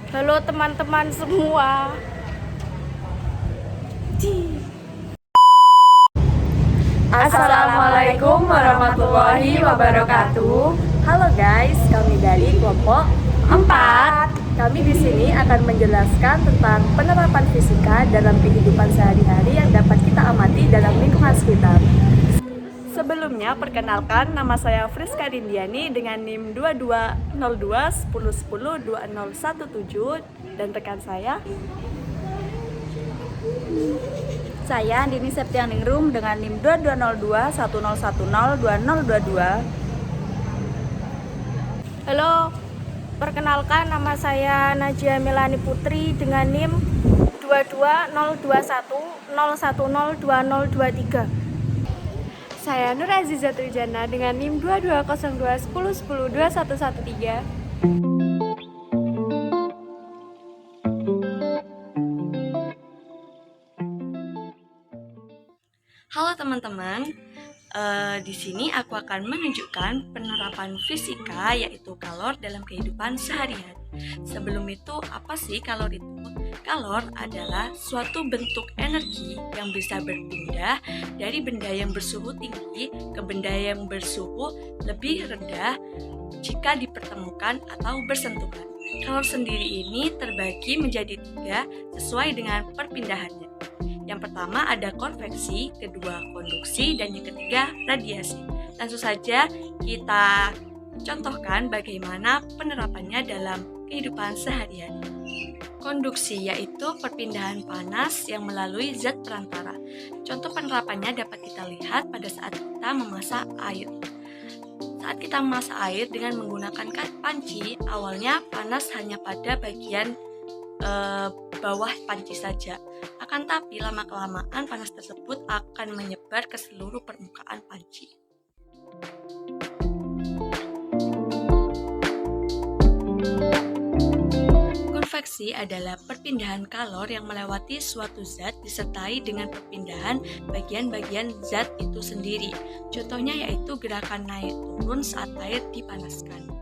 Halo teman-teman semua. Assalamualaikum warahmatullahi wabarakatuh. Halo guys, kami dari kelompok 4. Kami di sini akan menjelaskan tentang penerapan fisika dalam kehidupan sehari-hari yang dapat kita amati dalam lingkungan sekitar. Sebelumnya, perkenalkan, nama saya Friska Rindiani dengan NIM 2202 1010 2017 dan rekan Saya Dini Septianingrum dengan NIM 2202 1010 2022. Halo, perkenalkan nama saya Najia Melani Putri dengan NIM 22021 010 2023. Saya Nur Aziza Trijana dengan NIM 2202 1010 2113. Halo teman-teman, di sini aku akan menunjukkan penerapan fisika yaitu kalor dalam kehidupan sehari-hari. Sebelum itu, apa sih kalor itu? Kalor adalah suatu bentuk energi yang bisa berpindah dari benda yang bersuhu tinggi ke benda yang bersuhu lebih rendah jika dipertemukan atau bersentuhan. Kalor sendiri ini terbagi menjadi 3 sesuai dengan perpindahannya. Yang pertama ada konveksi, kedua konduksi, dan yang ketiga radiasi. Langsung saja kita contohkan bagaimana penerapannya dalam kehidupan sehari-hari. Konduksi yaitu perpindahan panas yang melalui zat perantara. Contoh penerapannya dapat kita lihat pada saat kita memasak air. Saat kita memasak air dengan menggunakan panci, awalnya panas hanya pada bagian bawah panci saja. Akan tapi lama-kelamaan panas tersebut akan menyebar ke seluruh permukaan panci. Konveksi adalah perpindahan kalor yang melewati suatu zat disertai dengan perpindahan bagian-bagian zat itu sendiri. Contohnya yaitu gerakan naik turun saat air dipanaskan.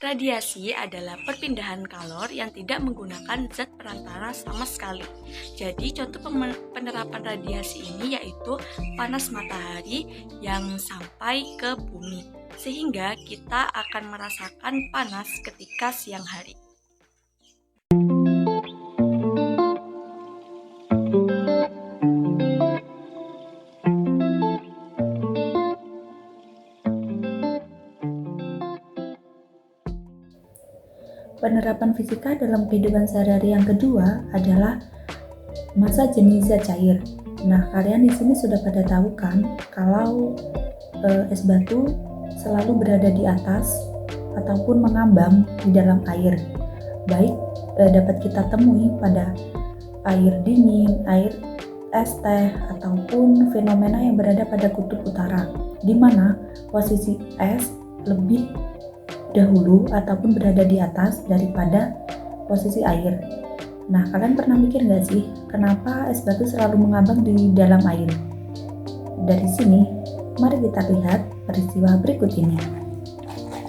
Radiasi adalah perpindahan kalor yang tidak menggunakan zat perantara sama sekali. Jadi contoh penerapan radiasi ini yaitu panas matahari yang sampai ke bumi, sehingga kita akan merasakan panas ketika siang hari. Penerapan fisika dalam kehidupan sehari-hari yang kedua adalah massa jenis zat cair. Nah, kalian di sini sudah pada tahu kan kalau es batu selalu berada di atas ataupun mengambang di dalam air. Baik dapat kita temui pada air dingin, air es teh, ataupun fenomena yang berada pada kutub utara, di mana posisi es lebih dahulu ataupun berada di atas daripada posisi air. Nah, kalian pernah mikir nggak sih kenapa es batu selalu mengambang di dalam air? Dari sini, mari kita lihat peristiwa berikut ini.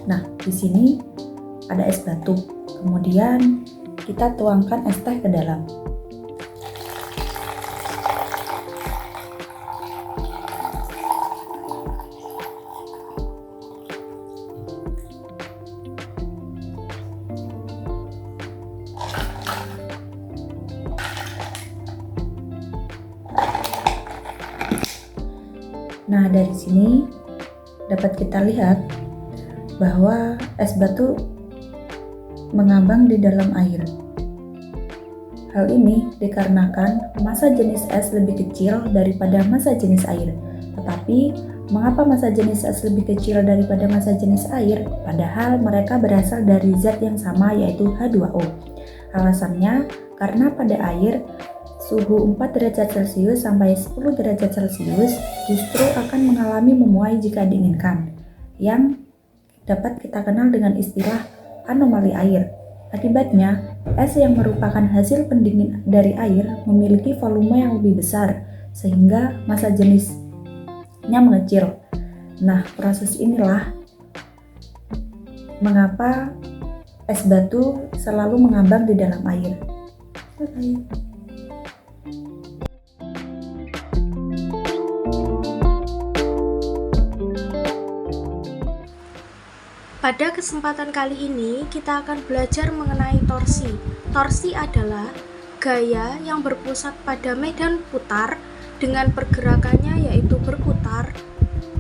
Nah, di sini ada es batu, kemudian kita tuangkan es teh ke dalam. Nah, dari sini dapat kita lihat bahwa es batu mengambang di dalam air. Hal ini dikarenakan massa jenis es lebih kecil daripada massa jenis air. Tetapi, mengapa massa jenis es lebih kecil daripada massa jenis air, padahal mereka berasal dari zat yang sama yaitu H2O? Alasannya, karena pada air, suhu 4 derajat Celcius sampai 10 derajat Celcius justru akan mengalami memuai jika diinginkan, yang dapat kita kenal dengan istilah anomali air. Akibatnya, es yang merupakan hasil pendingin dari air memiliki volume yang lebih besar, sehingga massa jenisnya mengecil. Nah, proses inilah mengapa es batu selalu mengambang di dalam air. Bye-bye. Pada kesempatan kali ini, kita akan belajar mengenai torsi. Torsi adalah gaya yang berpusat pada medan putar dengan pergerakannya yaitu berputar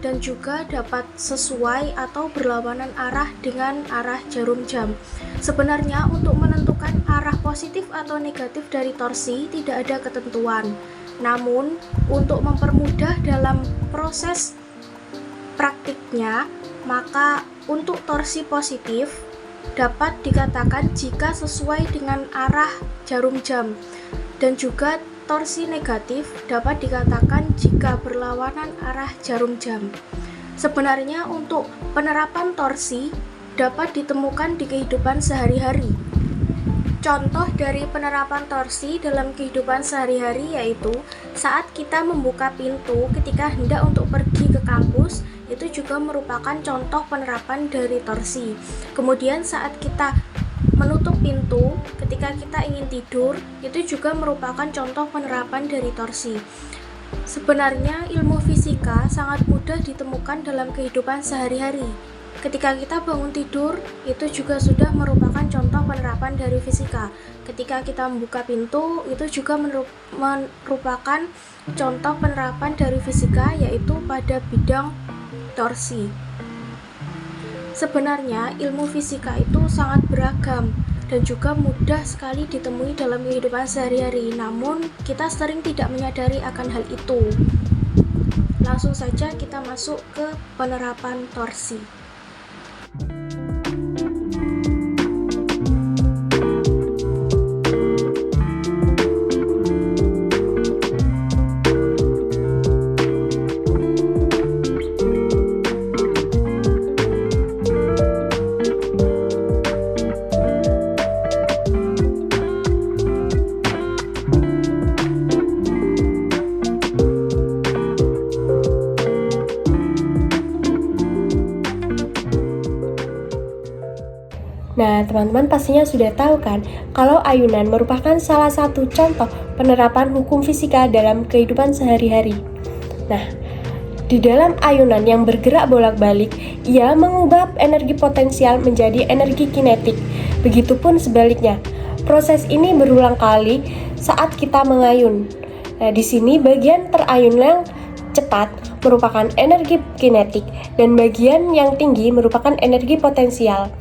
dan juga dapat sesuai atau berlawanan arah dengan arah jarum jam. Sebenarnya untuk menentukan arah positif atau negatif dari torsi tidak ada ketentuan. Namun, untuk mempermudah dalam proses praktiknya, maka untuk torsi positif dapat dikatakan jika sesuai dengan arah jarum jam, dan juga torsi negatif dapat dikatakan jika berlawanan arah jarum jam. Sebenarnya untuk penerapan torsi dapat ditemukan di kehidupan sehari-hari. Contoh dari penerapan torsi dalam kehidupan sehari-hari yaitu saat kita membuka pintu ketika hendak untuk pergi ke kampus, itu juga merupakan contoh penerapan dari torsi. Kemudian saat kita menutup pintu ketika kita ingin tidur, itu juga merupakan contoh penerapan dari torsi. Sebenarnya ilmu fisika sangat mudah ditemukan dalam kehidupan sehari-hari. Ketika kita bangun tidur, itu juga sudah merupakan contoh penerapan dari fisika. Ketika kita membuka pintu, itu juga merupakan contoh penerapan dari fisika, yaitu pada bidang torsi. Sebenarnya ilmu fisika itu sangat beragam dan juga mudah sekali ditemui dalam kehidupan sehari-hari, namun kita sering tidak menyadari akan hal itu. Langsung saja kita masuk ke penerapan torsi. Nah, teman-teman pastinya sudah tahu kan kalau ayunan merupakan salah satu contoh penerapan hukum fisika dalam kehidupan sehari-hari. Nah, di dalam ayunan yang bergerak bolak-balik, ia mengubah energi potensial menjadi energi kinetik. Begitupun sebaliknya. Proses ini berulang kali saat kita mengayun. Nah, di sini bagian terayun yang cepat merupakan energi kinetik dan bagian yang tinggi merupakan energi potensial.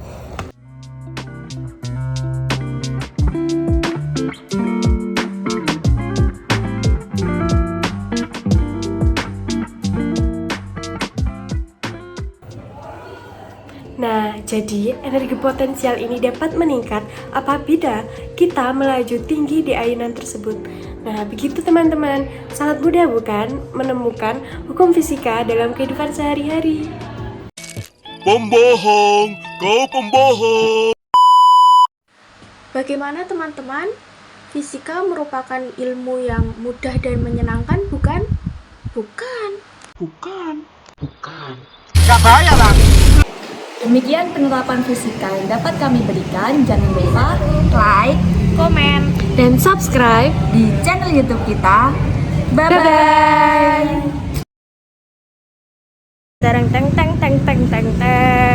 Nah, jadi energi potensial ini dapat meningkat apabila kita melaju tinggi di ayunan tersebut. Nah, begitu teman-teman, sangat mudah bukan menemukan hukum fisika dalam kehidupan sehari-hari. Pembohong, kau pembohong. Bagaimana teman-teman? Fisika merupakan ilmu yang mudah dan menyenangkan, bukan? Bukan. Gak bahaya lah. Demikian penerapan fisika yang dapat kami berikan. Jangan lupa Like, komen, dan subscribe di channel YouTube kita. Bye-bye. Tereng teng teng teng teng teng teng.